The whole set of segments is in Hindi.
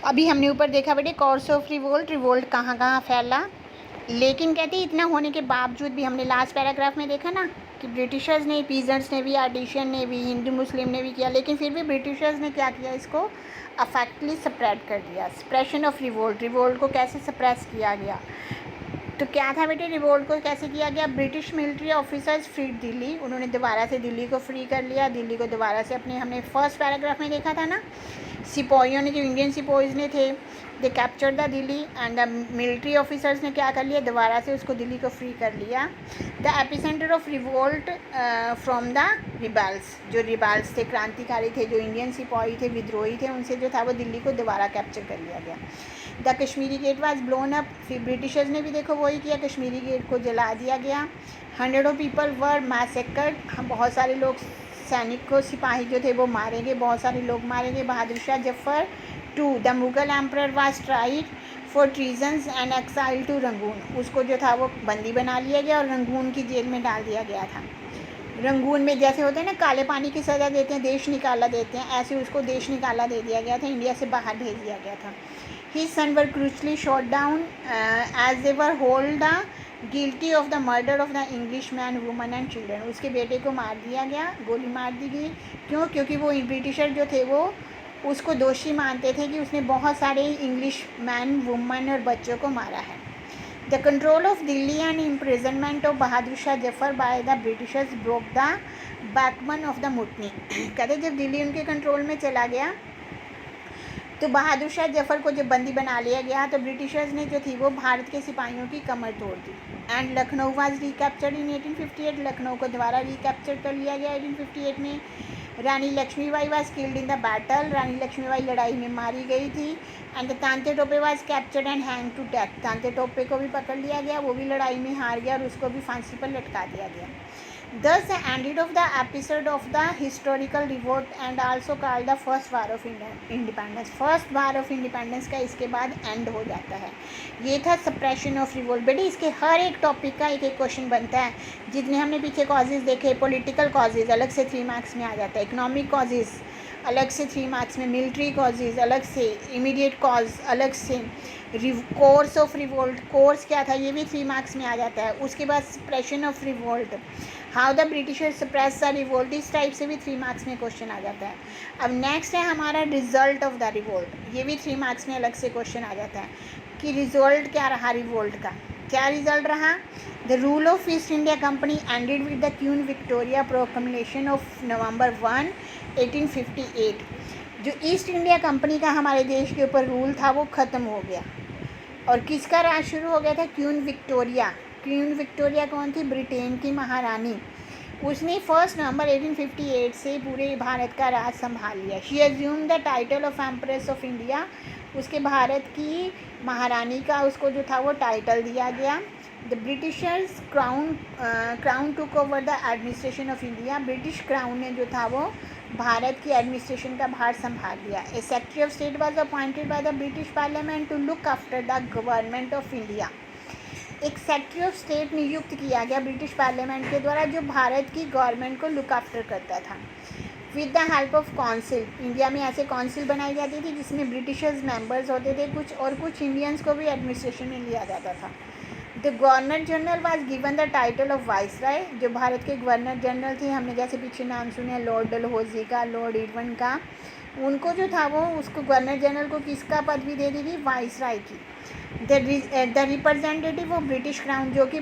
अभी हमने ऊपर देखा बेटे कॉर्स ऑफ रिवोल्ट, रिवोल्ट कहाँ कहाँ फैला, लेकिन कहते हैं इतना होने के बावजूद भी, हमने लास्ट पैराग्राफ में देखा ना कि ब्रिटिशर्स ने, पीजेंट्स ने भी, आर्टिशियन ने भी, हिंदू मुस्लिम ने भी किया, लेकिन फिर भी ब्रिटिशर्स ने क्या किया, इसको अफेक्टली सप्रेड कर दिया। सप्रेशन ऑफ रिवोल्ट, रिवोल्ट को कैसे सप्रेस किया गया, तो क्या था बेटे, रिवोल्ट को कैसे किया गया, British military officers freed Delhi, उन्होंने दोबारा से दिल्ली को फ्री कर लिया, दिल्ली को दोबारा से अपने, हमने फर्स्ट पैराग्राफ में देखा था ना, सिपाहियों ने, जो इंडियन सिपाहीज ने थे, they capture the Delhi and the military officers ने क्या कर लिया, दोबारा से उसको दिल्ली को फ्री कर लिया। The epicentre of revolt from the rebels, जो रिबेल्स थे, क्रांतिकारी थे, जो इंडियन सिपाही थे, विद्रोही थे, उनसे जो था वो दिल्ली को दोबारा कैप्चर कर लिया गया। The Kashmiri gate was blown up, फिर ब्रिटिशर्स ने भी देखो वही किया, कश्मीरी गेट को जला दिया गया। 100 ऑफ पीपल वर मैसेकर्ड, बहुत सारे लोग, सैनिक को, सिपाही जो थे वो मारे गए, बहुत सारे लोग मारे गए। Bahadur Shah Zafar 2, the Mughal emperor was tried for treasons and exile to Rangoon, उसको जो था वो बंदी बना लिया गया और रंगून की जेल में डाल दिया गया था। रंगून में जैसे होते हैं ना, काले पानी की सज़ा देते हैं, देश निकाला देते हैं, ऐसे उसको देश निकाला दे दिया गया था, इंडिया से बाहर भेज दिया गया था। His son were crucially shot down as they were hold guilty of the murder of the Englishman, woman and children. उसके बेटे को मार दिया गया, गोली मार दी गई। क्यों? क्योंकि वो ब्रिटिशर जो थे वो उसको दोषी मानते थे कि उसने बहुत सारे इंग्लिश मैन, वुमन और बच्चों को मारा है। The control of Delhi and imprisonment of Bahadur Shah Zafar by the Britishers broke the backbone of the mutiny. कहते जब दिल्ली उनके कंट्रोल में चला गया तो बहादुर शाह जफर को जब बंदी बना लिया गया तो ब्रिटिशर्स ने जो थी वो भारत के सिपाहियों की कमर तोड़ दी। And Lucknow was recaptured in 1858, Lucknow को दोबारा रिकैप्चर कर लिया गया 1858 में। Rani Laxmibai was killed in the battle, Rani Laxmibai लड़ाई में मारी गई थी। And Tantia Tope was captured and hang to death, Tantia Tope को भी पकड़ लिया गया, वो भी लड़ाई में हार गया और उसको भी फांसी पर लटका दिया गया। Thus the ended of the episode of the historical revolt and also called the first war of independence. First war of independence का इसके बाद एंड हो जाता है। ये था सप्रेशन ऑफ रिवोल्ट। बेटे इसके हर एक टॉपिक का एक एक क्वेश्चन बनता है। जितने हमने पीछे कॉजेज़ देखे, पॉलिटिकल कॉजेज़ अलग से 3 मार्क्स में आ जाता है, इकोनॉमिक कॉजेज़ अलग से 3 मार्क्स में, मिलिट्री कॉजेज़ अलग से, इमीडिएट कॉज अलग से, कोर्स ऑफ रिवोल्ट, कोर्स क्या था ये भी 3 मार्क्स में आ जाता है। उसके बाद suppression of revolt, how the Britishers suppress the revolt, इस टाइप से भी 3 मार्क्स में क्वेश्चन आ जाता है। अब नेक्स्ट है हमारा रिजल्ट ऑफ द रिवोल्ट, ये भी 3 मार्क्स में अलग से क्वेश्चन आ जाता है कि रिजल्ट क्या रहा रिवोल्ट का, क्या रिजल्ट रहा। The rule of east India company ended with the queen Victoria proclamation of November 1, 1858। जो ईस्ट इंडिया कंपनी का हमारे देश के ऊपर रूल था वो ख़त्म हो गया और किसका राज शुरू हो गया था, क्वीन विक्टोरिया। क्वीन विक्टोरिया कौन थी, ब्रिटेन की महारानी। उसने 1 नवंबर 1858 से पूरे भारत का राज संभाल लिया। She assume the title of empress of India, उसके भारत की महारानी का उसको जो था वो टाइटल दिया गया। The Britishers crown took over the administration of India, British crown ने जो था वो भारत की एडमिनिस्ट्रेशन का भार संभाल लिया। A secretary of state was appointed by the British parliament to look after the government of India. एक सेक्रेटरी ऑफ स्टेट नियुक्त किया गया ब्रिटिश पार्लियामेंट के द्वारा जो भारत की गवर्नमेंट को लुक आफ्टर करता था। With the help of council, India में ऐसे काउंसिल बनाई जाती थी जिसमें ब्रिटिशर्स मेंबर्स होते थे कुछ, और कुछ इंडियंस को भी एडमिनिस्ट्रेशन में लिया जाता था। The governor general was given the title of viceroy, जो भारत के गवर्नर जनरल थे, हमने जैसे पीछे नाम सुने लॉर्ड डलहौजी का, लॉर्ड इरविन का, उनको जो था वो उसको गवर्नर जनरल को किसका पदवी दे दी थी, वाइसराय की। The representative of British crown, जो कि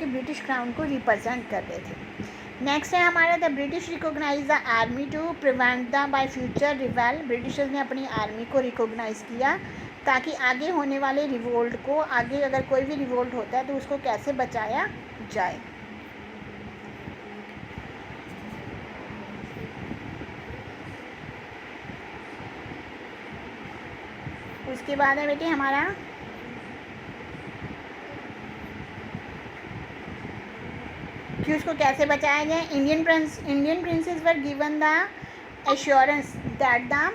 ब्रिटिश क्राउन को रिप्रेजेंट कर रहे थे। नेक्स्ट है हमारा the British recognise the army to prevent the by future रिवेल, ब्रिटिशर्स ने अपनी आर्मी को रिकोगनाइज किया ताकि आगे होने वाले रिवोल्ट को, आगे अगर कोई भी रिवोल्ट होता है तो उसको कैसे बचाया जाए। उसके बाद है बेटे हमारा कि उसको कैसे बचाया जाए। Indian princess were given the assurance that the